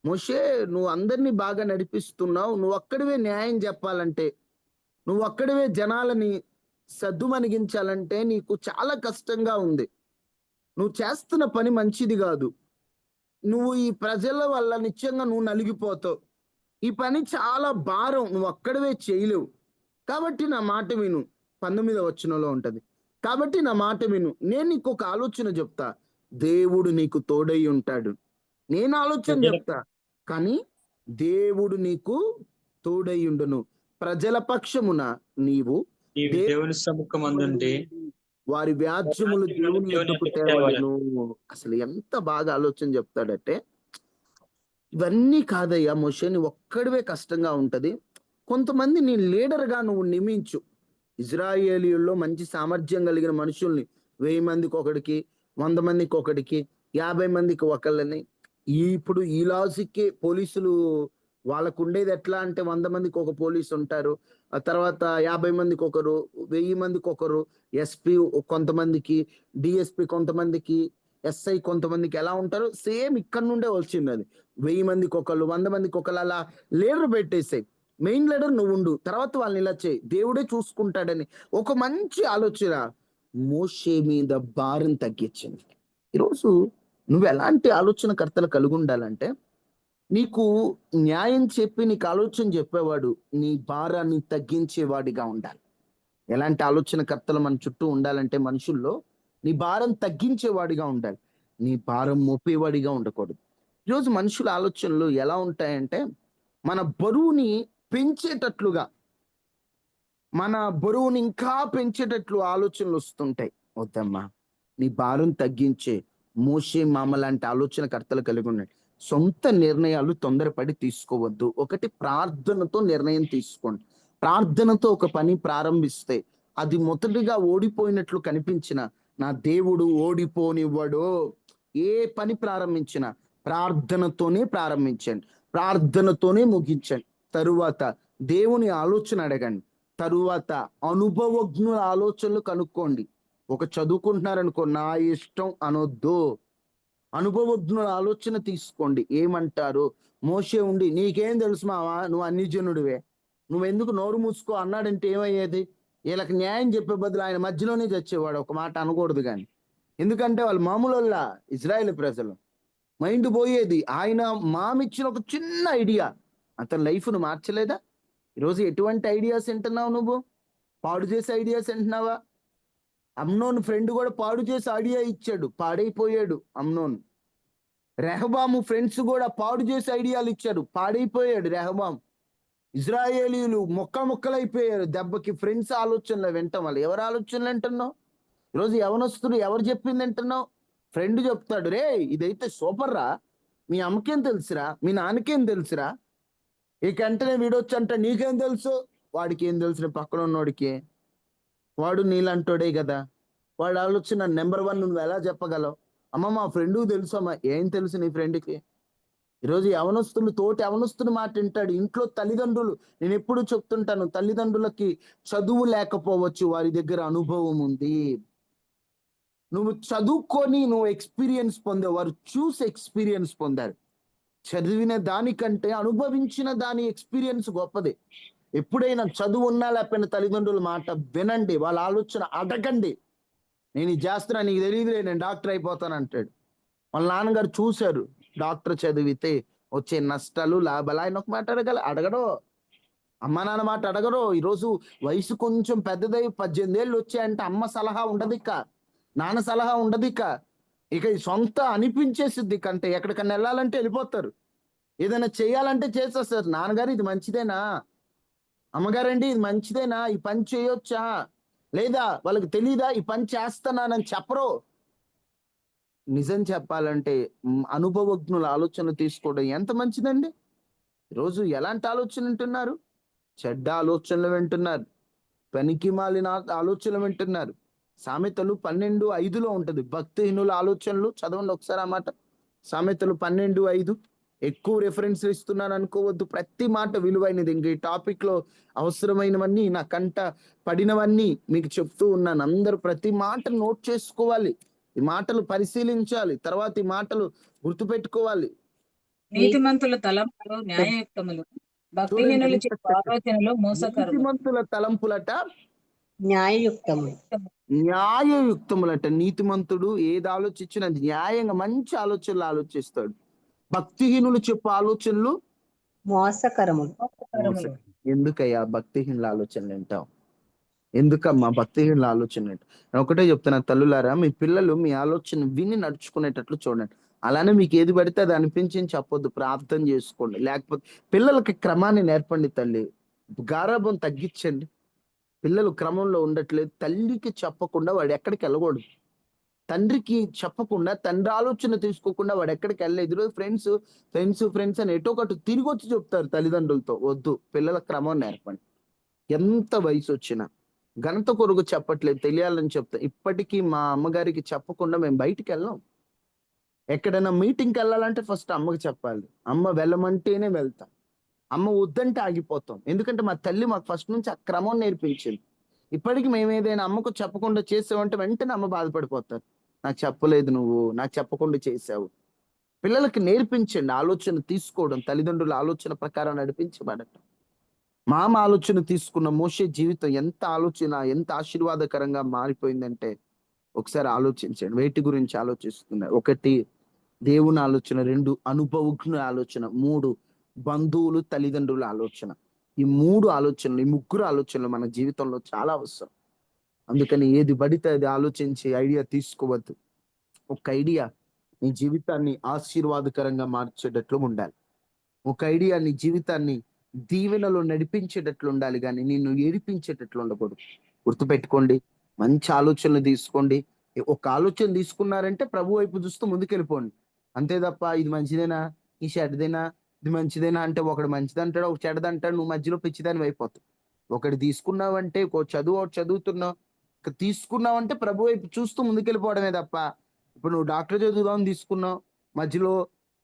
మోషే, నువ్వు అందరినీ బాగా నడిపిస్తున్నావు, నువ్వు ఒక్కడివే న్యాయం చెప్పాలంటే, నువ్వు ఒక్కడివే జనాలని సద్దుమణిగించాలంటే నీకు చాలా కష్టంగా ఉంది. నువ్వు చేస్తున్న పని మంచిది కాదు. నువ్వు ఈ ప్రజల వల్ల నిత్యంగా నువ్వు నలిగిపోతావు. ఈ పని చాలా భారం, నువ్వు ఒక్కడివే చేయలేవు. కాబట్టి నా మాట విను. 19వ వచనంలో ఉంటది. కాబట్టి నా మాట విను, నేను నీకు ఒక ఆలోచన చెప్తా, దేవుడు నీకు తోడై ఉంటాడు. నేను ఆలోచన చెప్తా, కానీ దేవుడు నీకు తోడై ఉండును. ప్రజల పక్షమున నీవు దేవుని సముఖమందుండి వారి వ్యాజ్యములు దేవుని యొద్దకు తేవలెను. అసలు ఎంత బాగా ఆలోచన చెప్తాడంటే, ఇవన్నీ కాదయ్యా మోషే, నువ్వు ఒక్కడివే కష్టంగా ఉంటది. కొంతమంది నీ లీడర్గా నువ్వు నియమించు. ఇజ్రాయేలీయుల్లో మంచి సామర్థ్యం కలిగిన మనుషుల్ని 1000 మందికి ఒకడికి, 100 మందికి ఒకడికి, 50 మందికి ఒకళ్ళని. ఇప్పుడు ఈ లాజిక్కే పోలీసులు వాళ్ళకు ఉండేది ఎట్లా అంటే 100 మందికి ఒక పోలీసు ఉంటారు, ఆ తర్వాత 50 మందికి ఒకరు, 1000 మందికి ఒకరు, ఎస్పీ కొంతమందికి, డిఎస్పి కొంతమందికి, ఎస్ఐ కొంతమందికి ఎలా ఉంటారు, సేమ్ ఇక్కడ నుండే వచ్చింది అది. 1000 మందికి ఒకళ్ళు, 100 మందికి ఒకళ్ళు, అలా లీడర్ పెట్టేసాయి. మెయిన్ లీడర్ నువ్వు ఉండు, తర్వాత వాళ్ళని ఇలా చేయి, దేవుడే చూసుకుంటాడని ఒక మంచి ఆలోచన మోషే మీద భారం తగ్గించింది. ఈరోజు నువ్వు ఎలాంటి ఆలోచనకర్తలు కలిగి ఉండాలంటే, నీకు న్యాయం చెప్పి నీకు ఆలోచన చెప్పేవాడు నీ భారాన్ని తగ్గించేవాడిగా ఉండాలి. ఎలాంటి ఆలోచనకర్తలు మన చుట్టూ ఉండాలంటే, మనుషుల్లో నీ భారం తగ్గించేవాడిగా ఉండాలి, నీ భారం మోపేవాడిగా ఉండకూడదు. ఈరోజు మనుషుల ఆలోచనలు ఎలా ఉంటాయంటే, మన బరువుని పెంచేటట్లుగా, మన బరువుని ఇంకా పెంచేటట్లు ఆలోచనలు వస్తుంటాయి. వద్దమ్మా, నీ భారం తగ్గించే మోషే మామ లాంటి ఆలోచనకర్తలు కలిగి ఉన్నాయి. సొంత నిర్ణయాలు తొందరపడి తీసుకోవద్దు. ఒకటి, ప్రార్థనతో నిర్ణయం తీసుకోండి. ప్రార్థనతో ఒక పని ప్రారంభిస్తే అది మొదటిగా ఓడిపోయినట్లు కనిపించిన నా దేవుడు ఓడిపోనివ్వడు. ఏ పని ప్రారంభించినా ప్రార్థనతోనే ప్రారంభించండి, ప్రార్థనతోనే ముగించండి. తరువాత దేవుని ఆలోచన అడగండి, తరువాత అనుభవజ్ఞుల ఆలోచనలు కనుక్కోండి. ఒక చదువుకుంటున్నారనుకో, నా ఇష్టం అనొద్దు, అనుభవజ్ఞుల ఆలోచన తీసుకోండి. ఏమంటారు? మోషే ఉండి, నీకేం తెలుసు మావా, నువ్వు అన్యజనుడివే, నువ్వెందుకు నోరు మూసుకో అన్నాడంటే ఏమయ్యేది? వీళ్ళకి న్యాయం చెప్పే బదులు ఆయన మధ్యలోనే చచ్చేవాడు. ఒక మాట అనకూడదు కానీ, ఎందుకంటే వాళ్ళు మామూలు ఇజ్రాయేల్ ప్రజలు, మైండ్ పోయేది. ఆయన మామిచ్చిన ఒక చిన్న ఐడియా అతని లైఫ్ను మార్చలేదా? ఈరోజు ఎటువంటి ఐడియాస్ వింటున్నావు నువ్వు? పాడు చేసే ఐడియాస్ వింటున్నావా? అమ్నోన్ ఫ్రెండ్ కూడా పాడు చేసి ఐడియా ఇచ్చాడు, పాడైపోయాడు అమ్నోన్. రెహబాము ఫ్రెండ్స్ కూడా పాడు చేసి ఐడియాలు ఇచ్చారు, పాడైపోయాడు రెహబాం. ఇజ్రాయేలీలు ముక్కలైపోయారు దెబ్బకి. ఫ్రెండ్స్ ఆలోచనలు వింటాం వాళ్ళు. ఎవరు ఆలోచనలు వింటున్నావు? ఈరోజు యవనస్తుడు ఎవరు చెప్పింది వింటున్నావు? ఫ్రెండ్ చెప్తాడు, రే ఇదైతే సూపర్ రా, మీ అమ్మకేం తెలుసురా, మీ నాన్నకేం తెలుసురా. ఇక వెంటనే వీడొచ్చు అంట, నీకేం తెలుసు? వాడికి ఏం తెలుసు? పక్కన ఉన్నోడికి. వాడు నీళ్ళంటోడే కదా. వాడు ఆలోచన నెంబర్ 1 నువ్వు ఎలా చెప్పగలవు? అమ్మ మా ఫ్రెండ్ తెలుసు అమ్మా. ఏం తెలుసు నీ ఫ్రెండ్కి? ఈరోజు యవనస్తులు తోటి యవనస్తుని మాట వింటాడు. ఇంట్లో తల్లిదండ్రులు, నేను ఎప్పుడు చెప్తుంటాను, తల్లిదండ్రులకి చదువు లేకపోవచ్చు, వారి దగ్గర అనుభవం ఉంది. నువ్వు చదువుకొని నువ్వు ఎక్స్పీరియన్స్ పొందావు, వారు చూసి ఎక్స్పీరియన్స్ పొందారు. చదివిన దానికంటే అనుభవించిన దాని ఎక్స్పీరియన్స్ గొప్పది. ఎప్పుడైనా చదువు ఉన్నా లేకపోయినా తల్లిదండ్రుల మాట వినండి, వాళ్ళ ఆలోచన అడగండి. నేను ఇది చేస్తున్నా, నీకు తెలియదులే, నేను డాక్టర్ అయిపోతాను అంటాడు. వాళ్ళ నాన్నగారు చూశారు, డాక్టర్ చదివితే వచ్చే నష్టాలు లాభాలు. ఆయన ఒక మాట అడగడు. అమ్మ నాన్న మాట అడగరు. ఈరోజు వయసు కొంచెం పెద్దదై 18 ఏళ్ళు వచ్చాయంటే అమ్మ సలహా ఉండదు, ఇక నాన్న సలహా ఉండదు, ఇక సొంత అనిపించేసిద్ది. కంటే ఎక్కడికన్నా వెళ్ళాలంటే వెళ్ళిపోతారు, ఏదైనా చేయాలంటే చేసేస్తారు. నాన్నగారు ఇది మంచిదేనా, అమ్మగారండి ఇది మంచిదేనా, ఈ పని చేయొచ్చా, లేదా వాళ్ళకి తెలీదా ఈ పని చేస్తున్నానని చెప్పరు. నిజం చెప్పాలంటే అనుభవజ్ఞుల ఆలోచన తీసుకోవడం ఎంత మంచిదండి. ఈరోజు ఎలాంటి ఆలోచన వింటున్నారు? చెడ్డ ఆలోచనలు వింటున్నారు, పనికి మాలిన ఆలోచనలు వింటున్నారు. సామెతలు 12:5 ఉంటది, భక్తిహీనుల ఆలోచనలు. చదవండి ఒకసారి ఆ మాట. సామెతలు 12:5. ఎక్కువ రెఫరెన్స్లు ఇస్తున్నాను అనుకోవద్దు, ప్రతి మాట విలువైనది. ఇంక ఈ టాపిక్ లో అవసరమైనవన్నీ, నా కంట పడినవన్నీ మీకు చెప్తూ ఉన్నాను. అందరూ ప్రతి మాట నోట్ చేసుకోవాలి, ఈ మాటలు పరిశీలించాలి, తర్వాత ఈ మాటలు గుర్తుపెట్టుకోవాలి. నీతిమంతుల తలంపులు న్యాయయుక్తములు, భక్తిహీనులు చెప్పు ఆలోచనలు మోసకరములు. నీతిమంతుల తలంపులట న్యాయయుక్తములు. న్యాయయుక్తములట. నీతిమంతుడు ఏది ఆలోచించినా న్యాయంగా మంచి ఆలోచనలు ఆలోచిస్తాడు. భక్తిహీనులు చెప్పు ఆలోచనలు మోసకరములు. ఎందుకయ్యా భక్తిహీనుల ఆలోచనలు వింటావు? ఎందుకమ్మా భక్తిహీనుల ఆలోచన వింటావు? నేను ఒకటే చెప్తున్నా, తల్లులారా, మీ పిల్లలు మీ ఆలోచన విని నడుచుకునేటట్లు చూడండి. అలానే మీకు ఏది పడితే అది అనిపించి చెప్పొద్దు, ప్రార్థన చేసుకోండి. లేకపోతే పిల్లలకి క్రమాన్ని నేర్పండి. తల్లి గారాబం తగ్గించండి. పిల్లలు క్రమంలో ఉండట్లేదు, తల్లికి చెప్పకుండా వాడు ఎక్కడికి వెళ్ళకూడదు, తండ్రికి చెప్పకుండా, తండ్రి ఆలోచన తీసుకోకుండా వాడు ఎక్కడికి వెళ్ళలేదు. ఈరోజు ఫ్రెండ్స్ అని ఎటో ఒకటి తిరిగి వచ్చి చెప్తారు తల్లిదండ్రులతో. వద్దు, పిల్లల క్రమం నేర్పండి. ఎంత వయసు వచ్చినా ఘనత కొరకు చెప్పట్లేదు, తెలియాలని చెప్తా. ఇప్పటికీ మా అమ్మగారికి చెప్పకుండా మేము బయటికి వెళ్ళాం. ఎక్కడైనా మీటింగ్కి వెళ్ళాలంటే ఫస్ట్ అమ్మకి చెప్పాలి. అమ్మ వెళ్ళమంటేనే వెళ్తాం, అమ్మ వద్దంటే ఆగిపోతాం. ఎందుకంటే మా తల్లి మాకు ఫస్ట్ నుంచి ఆ క్రమం నేర్పించింది. ఇప్పటికి మేము ఏదైనా అమ్మకు చెప్పకుండా చేసావంటే వెంటనే అమ్మ బాధపడిపోతారు, నాకు చెప్పలేదు, నువ్వు నాకు చెప్పకుండా చేసావు. పిల్లలకి నేర్పించండి ఆలోచన తీసుకోవడం, తల్లిదండ్రుల ఆలోచన ప్రకారం నడిపించబడటం. మామ ఆలోచన తీసుకున్న మోషే జీవితం ఎంత ఆశీర్వాదకరంగా మారిపోయిందంటే ఒకసారి ఆలోచించండి. వేటి గురించి ఆలోచిస్తున్నారు? 1 దేవుని ఆలోచన, 2 అనుభవజ్ఞుల ఆలోచన, 3 బంధువులు తల్లిదండ్రుల ఆలోచన. ఈ 3 ఆలోచనలు, ఈ 3 ఆలోచనలు మన జీవితంలో చాలా అవసరం. అందుకని ఏది పడితే అది ఆలోచించి ఐడియా తీసుకోవద్దు. ఒక ఐడియా నీ జీవితాన్ని ఆశీర్వాదకరంగా మార్చేటట్లు ఉండాలి. ఒక ఐడియా నీ జీవితాన్ని దీవెనలో నడిపించేటట్లు ఉండాలి, కానీ నిన్ను ఏడిపించేటట్లు ఉండకూడదు. గుర్తుపెట్టుకోండి, మంచి ఆలోచనలు తీసుకోండి. ఒక ఆలోచన తీసుకున్నారంటే ప్రభు వైపు చూస్తూ ముందుకెళ్ళిపోండి. అంతే తప్ప ఇది మంచిదేనా, ఈ చెడ్డదేనా, ఇది మంచిదేనా అంటే ఒకడు మంచిది అంటాడు, ఒక చెడ్డది అంటాడు, నువ్వు మధ్యలో పిచ్చిదాన్ని అయిపోతావు. ఒకటి తీసుకున్నావంటే ఒకటి చదువుతున్నావు, తీసుకున్నావంటే ప్రభు వైపు చూస్తూ ముందుకెళ్ళిపోవడమే తప్ప, ఇప్పుడు నువ్వు డాక్టర్ చదువుదామని తీసుకున్నావు, మధ్యలో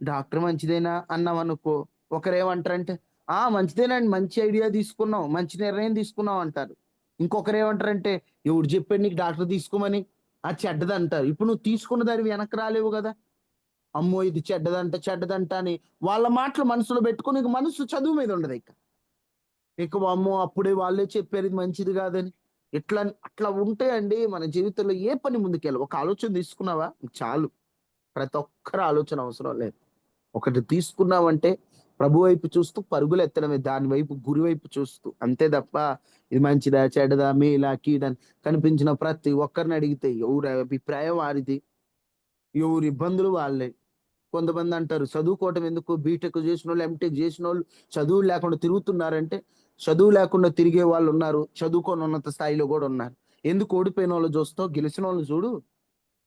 డాక్టర్ మంచిదేనా అన్నావు అనుకో, ఒకరేమంటారంటే మంచిదేనండి, మంచి ఐడియా తీసుకున్నావు, మంచి నిర్ణయం తీసుకున్నావు అంటారు. ఇంకొకరు ఏమంటారంటే ఎవడు చెప్పాడు నీకు డాక్టర్ తీసుకోమని, అది చెడ్డది అంటారు. ఇప్పుడు నువ్వు తీసుకున్న దాని వెనక్కి రాలేవు కదా. అమ్మో ఇది చెడ్డదంట అని వాళ్ళ మాటలు మనసులో పెట్టుకుని ఇక మనసు చదువు మీద ఉండదు. ఇక అమ్మో అప్పుడే వాళ్ళే చెప్పారు ఇది మంచిది కాదని. అట్లా ఉంటాయండి మన జీవితంలో. ఏ పని ముందుకెళ్ళవు. ఒక ఆలోచన తీసుకున్నావా చాలు. ప్రతి ఒక్కరి ఆలోచన అవసరం లేదు. ఒకటి తీసుకున్నావంటే ప్రభు వైపు చూస్తూ పరుగులు ఎత్తడమే, దాని వైపు, గురి వైపు చూస్తూ. అంతే తప్ప ఇది మంచిదా చెడ్డదా మేలా కీడని కనిపించిన ప్రతి ఒక్కరిని అడిగితే ఎవరి అభిప్రాయం వారిది, ఎవరి ఇబ్బందులు వాళ్ళే. కొంతమంది అంటారు చదువుకోవటం ఎందుకు, బీటెక్ చేసిన వాళ్ళు, ఎంటెక్ చేసిన వాళ్ళు చదువు లేకుండా తిరుగుతున్నారంటే, చదువు లేకుండా తిరిగే వాళ్ళు ఉన్నారు, చదువుకొని ఉన్నత స్థాయిలో కూడా ఉన్నారు. ఎందుకు ఓడిపోయిన వాళ్ళు చూస్తావు, గెలిచిన వాళ్ళు చూడు.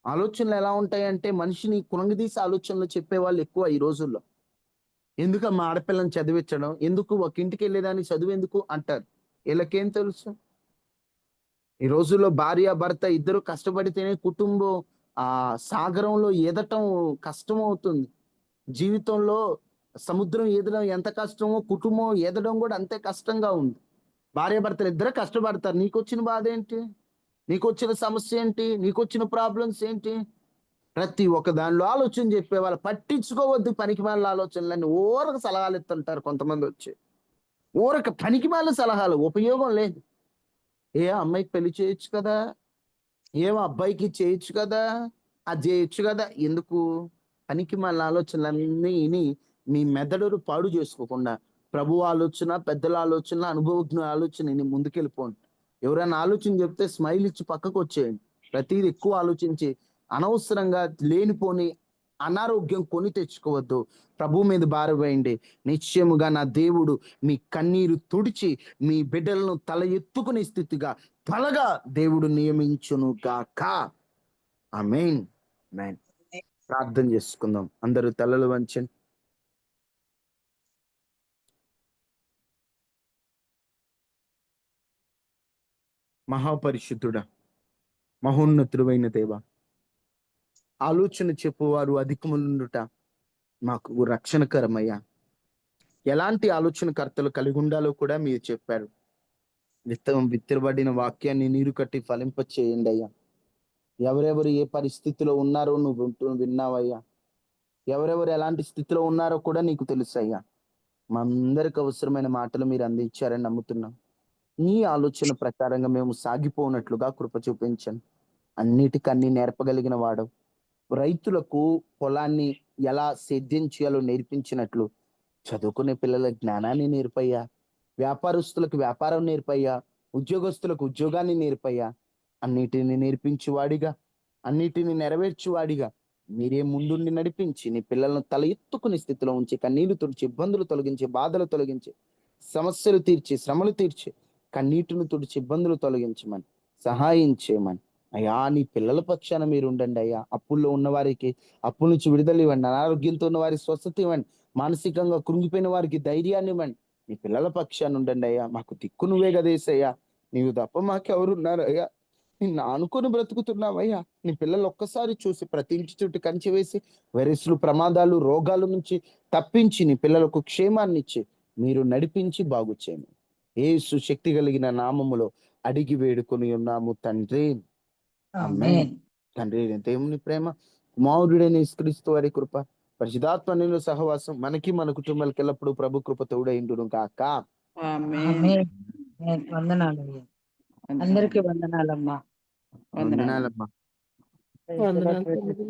ఆలోచనలు ఎలా ఉంటాయంటే మనిషిని కునంగదీసి ఆలోచనలు చెప్పే వాళ్ళు ఎక్కువ ఈ రోజుల్లో. ఎందుకు మా ఆడపిల్లని చదివించడం, ఎందుకు ఒక ఇంటికి వెళ్ళేదాన్ని చదువు ఎందుకు అంటారు. వీళ్ళకేం తెలుసు? ఈ రోజుల్లో భార్య భర్త ఇద్దరు కష్టపడితేనే కుటుంబం సాగరంలో ఈదటం కష్టం అవుతుంది. జీవితంలో సముద్రం ఈదడం ఎంత కష్టమో కుటుంబం ఈదడం కూడా అంతే కష్టంగా ఉంది. భార్య భర్తలు ఇద్దరు కష్టపడతారు. నీకొచ్చిన బాధ ఏంటి? నీకొచ్చిన సమస్య ఏంటి? నీకొచ్చిన ప్రాబ్లమ్స్ ఏంటి? ప్రతి ఒక్క దానిలో ఆలోచన చెప్పేవాళ్ళు. పట్టించుకోవద్దు పనికిమాలిన ఆలోచనలన్నీ. ఊరక సలహాలు ఇస్తుంటారు కొంతమంది వచ్చి. ఊరక పనికిమాలిన సలహాలు, ఉపయోగం లేదు. ఏ అమ్మాయికి పెళ్లి చేయొచ్చు కదా, ఏమో అబ్బాయికి చేయొచ్చు కదా, అది చేయొచ్చు కదా. ఎందుకు? పనికిమాలిన ఆలోచనలన్నీ విని మీ మెదడును పాడు చేసుకోకుండా ప్రభు ఆలోచన, పెద్దల ఆలోచన, అనుభవజ్ఞ ఆలోచన విని ముందుకెళ్ళిపోండి. ఎవరైనా ఆలోచన చెప్తే స్మైల్ ఇచ్చి పక్కకు వచ్చేయండి. ప్రతిదీ ఎక్కువ ఆలోచించి అనవసరంగా లేనిపోని అనారోగ్యం కొని తెచ్చుకోవద్దు. ప్రభు మీద భారం వేయండి. నిశ్చయముగా నా దేవుడు మీ కన్నీరు తుడిచి మీ బిడ్డలను తల ఎత్తుకునే స్థితిగా త్వరగా దేవుడు నియమించును గాక. ఆమేన్. ఆమేన్. ప్రార్థన చేసుకుందాం. అందరూ తలలు వంచండి. మహాపరిశుద్ధుడా, మహోన్నతుడైన దేవ, ఆలోచన చెప్పువారు అధికములుండుట మాకు రక్షణకరమయ్యా. ఎలాంటి ఆలోచనకర్తలు కలిగి ఉండాలో కూడా మీరు చెప్పారు. విత్తబడిన వాక్యాన్ని నీరు కట్టి ఫలింప చేయండి అయ్యా. ఎవరెవరు ఏ పరిస్థితిలో ఉన్నారో నువ్వు విన్నావయ్యా. ఎవరెవరు ఎలాంటి స్థితిలో ఉన్నారో కూడా నీకు తెలుసు అయ్యా. మా అందరికి అవసరమైన మాటలు మీరు అందించారని నమ్ముతున్నాం. నీ ఆలోచన ప్రకారంగా మేము సాగిపోనట్లుగా కృప చూపించండి. అన్నిటికన్నీ నేర్పగలిగిన వాడు. రైతులకు పొలాన్ని ఎలా సేద్యం చేయాలో నేర్పించినట్లు చదువుకునే పిల్లల జ్ఞానాన్ని నేర్పయ్యా. వ్యాపారస్తులకు వ్యాపారం నేర్పయ్యా. ఉద్యోగస్తులకు ఉద్యోగాన్ని నేర్పయ్యా. అన్నిటిని నేర్పించువాడిగా, అన్నిటిని నెరవేర్చువాడిగా మీరే ముందుండి నడిపించి నీ పిల్లలను తల ఎత్తుకునే స్థితిలో ఉంచి కన్నీళ్లు తుడిచి, ఇబ్బందులు తొలగించి, బాధలు తొలగించి, సమస్యలు తీర్చి, శ్రమలు తీర్చి, కన్నీటిని తుడిచి, ఇబ్బందులు తొలగించమని సహాయం చేయమని అయ్యా. నీ పిల్లల పక్షాన మీరు ఉండండి అయ్యా. అప్పుల్లో ఉన్న వారికి అప్పుల నుంచి విడుదల ఇవ్వండి. అనారోగ్యంతో ఉన్న వారికి స్వస్థత ఇవ్వండి. మానసికంగా కృంగిపోయిన వారికి ధైర్యాన్ని ఇవ్వండి. నీ పిల్లల పక్షాన ఉండండి అయ్యా. మాకు దిక్కు నువ్వే కదేసయ్యా. నీవు తప్ప మాకెవరున్నారు అయ్యా? నిన్ను ఆనుకొని బ్రతుకుతున్నావయ్యా. నీ పిల్లలు ఒక్కసారి చూసి ప్రతి ఇంటి చుట్టూ కంచె వేసి వైరస్లు, ప్రమాదాలు, రోగాల నుంచి తప్పించి నీ పిల్లలకు క్షేమాన్ని ఇచ్చి మీరు నడిపించి బాగు చేయమని యేసు శక్తి కలిగిన నామములో అడిగి వేడుకొని ఉన్నాము తండ్రి. ఆమేన్. తండ్రి దేవుని ప్రేమ, కుమారుడైన యేసుక్రీస్తు వారి కృప, పరిశుద్ధాత్మ నీలో సహవాసం మనకి మన కుటుంబాలకి ఎల్లప్పుడూ ప్రభు కృప తోడైండును గాక. ఆమేన్. వందనాలు. అందరికీ వందనాలమ్మా. వందనాలమ్మా. వందనాలు.